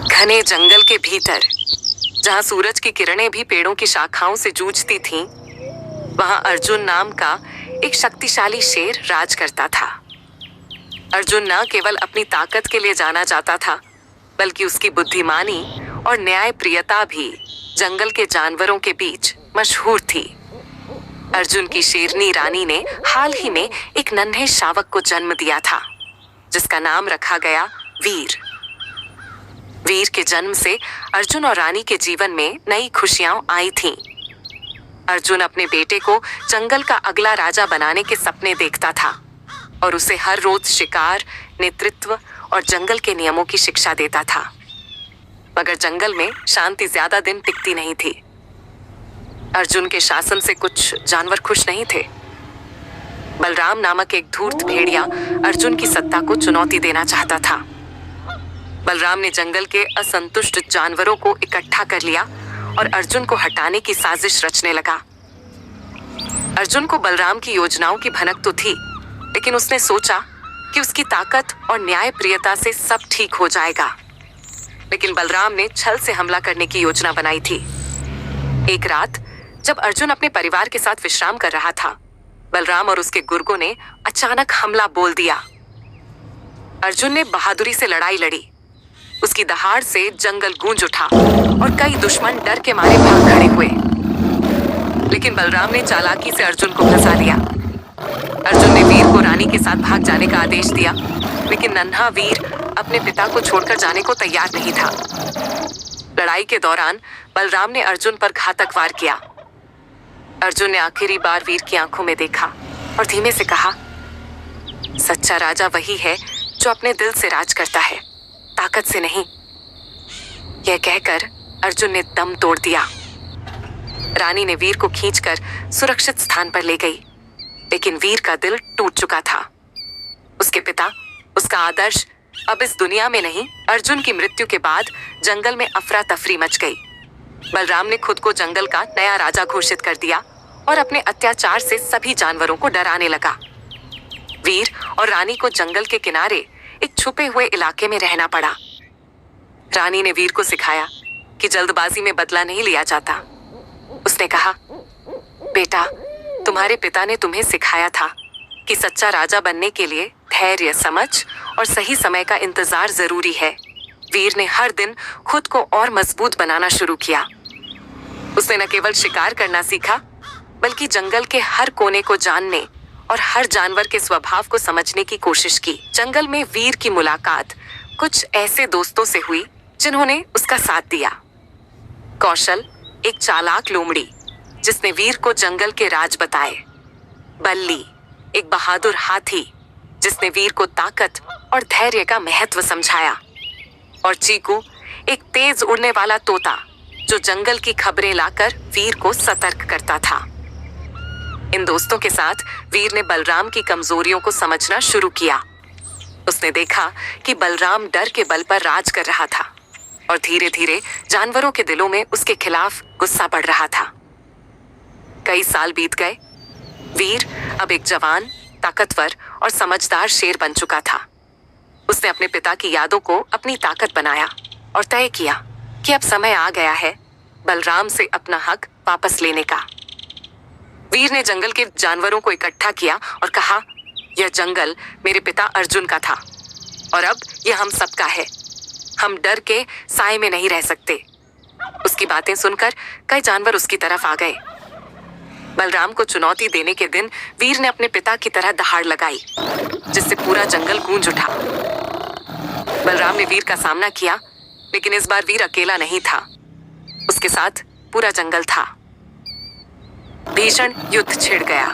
घने जंगल के भीतर, जहां सूरज की किरणें भी पेड़ों की शाखाओं से जूझती थीं, वहां अर्जुन नाम का एक शक्तिशाली शेर राज करता था। अर्जुन न केवल अपनी ताकत के लिए जाना जाता था, बल्कि उसकी बुद्धिमानी और न्यायप्रियता भी जंगल के जानवरों के बीच मशहूर थी। अर्जुन की शेरनी रानी ने हाल ही में एक नन्हे शावक को जन्म दिया था, जिसका नाम रखा गया वीर। वीर के जन्म से अर्जुन और रानी के जीवन में नई खुशियां आई थीं। अर्जुन अपने बेटे को जंगल का अगला राजा बनाने के सपने देखता था और उसे हर रोज शिकार, नेतृत्व और जंगल के नियमों की शिक्षा देता था। मगर जंगल में शांति ज्यादा दिन टिकती नहीं थी। अर्जुन के शासन से कुछ जानवर खुश नहीं थे। बलराम नामक एक धूर्त भेड़िया अर्जुन की सत्ता को चुनौती देना चाहता था। बलराम ने जंगल के असंतुष्ट जानवरों को इकट्ठा कर लिया और अर्जुन को हटाने की साजिश रचने लगा। अर्जुन को बलराम की योजनाओं की भनक तो थी, लेकिन उसने सोचा कि उसकी ताकत और न्यायप्रियता से सब ठीक हो जाएगा। लेकिन बलराम ने छल से हमला करने की योजना बनाई थी। एक रात जब अर्जुन अपने परिवार के साथ विश्राम कर रहा था, बलराम और उसके गुर्गों ने अचानक हमला बोल दिया। अर्जुन ने बहादुरी से लड़ाई लड़ी। उसकी दहाड़ से जंगल गूंज उठा और कई दुश्मन डर के मारे भाग खड़े हुए। लेकिन बलराम ने चालाकी से अर्जुन को फंसा लिया। अर्जुन ने वीर को रानी के साथ भाग जाने का आदेश दिया, लेकिन नन्हा वीर अपने पिता को छोड़कर जाने को तैयार नहीं था। लड़ाई के दौरान बलराम ने अर्जुन पर घातक वार किया। अर्जुन ने आखिरी बार वीर की आंखों में देखा और धीमे से कहा, सच्चा राजा वही है जो अपने दिल से राज करता है, ताकत से नहीं। यह कहकर अर्जुन ने दम तोड़ दिया। रानी ने वीर को खींचकर सुरक्षित स्थान पर ले गई, लेकिन वीर का दिल टूट चुका था। उसके पिता, उसका आदर्श अब इस दुनिया में नहीं, अर्जुन की मृत्यु के बाद जंगल में अफरा तफरी मच गई। बलराम ने खुद को जंगल का नया राजा घोषित कर दिया और अपने अत्याचार से सभी जानवरों को डराने लगा। वीर और रानी को जंगल के किनारे एक छुपे हुए इलाके में रहना पड़ा। रानी ने वीर को सिखाया कि जल्दबाजी में बदला नहीं लिया जाता। उसने कहा, बेटा, तुम्हारे पिता ने तुम्हें सिखाया था कि सच्चा राजा बनने के लिए धैर्य, समझ और सही समय का इंतजार जरूरी है। वीर ने हर दिन खुद को और मजबूत बनाना शुरू किया। उसने न केवल शिकार करना सीखा, बल्कि जंगल के हर कोने को जानने और हर जानवर के स्वभाव को समझने की कोशिश की। जंगल में वीर की मुलाकात कुछ ऐसे दोस्तों से हुई जिन्होंने उसका साथ दिया। कौशल, एक चालाक लोमड़ी जिसने वीर को जंगल के राज बताए। बल्ली, एक बहादुर हाथी जिसने वीर को ताकत और धैर्य का महत्व समझाया। और चीकू, एक तेज उड़ने वाला तोता जो जंगल की खबरें लाकर वीर को सतर्क करता था। इन दोस्तों के साथ वीर ने बलराम की कमजोरियों को समझना शुरू किया। उसने देखा कि बलराम डर के बल पर राज कर रहा था और धीरे धीरे जानवरों के दिलों में उसके खिलाफ गुस्सा बढ़ रहा था। कई साल बीत गए। वीर अब एक जवान, ताकतवर और समझदार शेर बन चुका था। उसने अपने पिता की यादों को अपनी ताकत बनाया और तय किया कि अब समय आ गया है बलराम से अपना हक वापस लेने का। वीर ने जंगल के जानवरों को इकट्ठा किया और कहा, यह जंगल मेरे पिता अर्जुन का था और अब यह हम सबका है। हम डर के साए में नहीं रह सकते। उसकी बातें सुनकर कई जानवर उसकी तरफ आ गए। बलराम को चुनौती देने के दिन वीर ने अपने पिता की तरह दहाड़ लगाई, जिससे पूरा जंगल गूंज उठा। बलराम ने वीर का सामना किया, लेकिन इस बार वीर अकेला नहीं था। उसके साथ पूरा जंगल था। भीषण युद्ध छिड़ गया।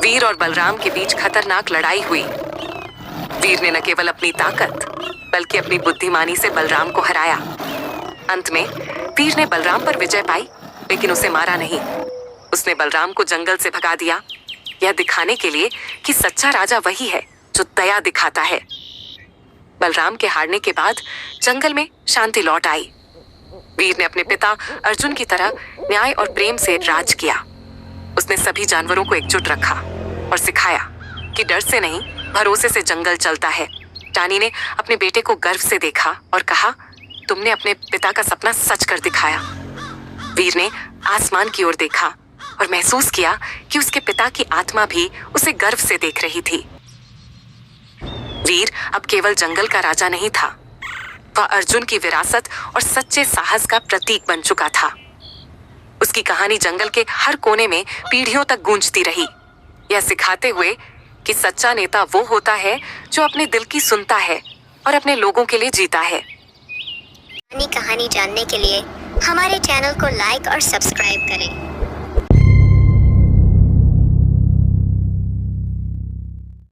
वीर और बलराम के बीच खतरनाक लड़ाई हुई। वीर ने न केवल अपनी ताकत, बल्कि अपनी बुद्धिमानी से बलराम को हराया। अंत में वीर ने बलराम पर विजय पाई, लेकिन उसे मारा नहीं। उसने बलराम को जंगल से भगा दिया, यह दिखाने के लिए कि सच्चा राजा वही है जो दया दिखाता है। बलराम के हारने के बाद जंगल में शांति लौट आई। वीर ने अपने पिता अर्जुन की तरह न्याय और प्रेम से राज किया। उसने सभी जानवरों को एकजुट रखा और सिखाया कि डर से नहीं, भरोसे से जंगल चलता है। टानी ने अपने बेटे को गर्व से देखा और कहा, तुमने अपने पिता का सपना सच कर दिखाया। वीर ने आसमान की ओर देखा और महसूस किया कि उसके पिता की आत्मा भी उसे गर्व से देख रही थी। वीर अब केवल जंगल का राजा नहीं था, वह अर्जुन की विरासत और सच्चे साहस का प्रतीक बन चुका था। उसकी कहानी जंगल के हर कोने में पीढ़ियों तक गूंजती रही, यह सिखाते हुए कि सच्चा नेता वो होता है जो अपने दिल की सुनता है और अपने लोगों के लिए जीता है। कहानी जानने के लिए हमारे चैनल को लाइक और सब्सक्राइब करें।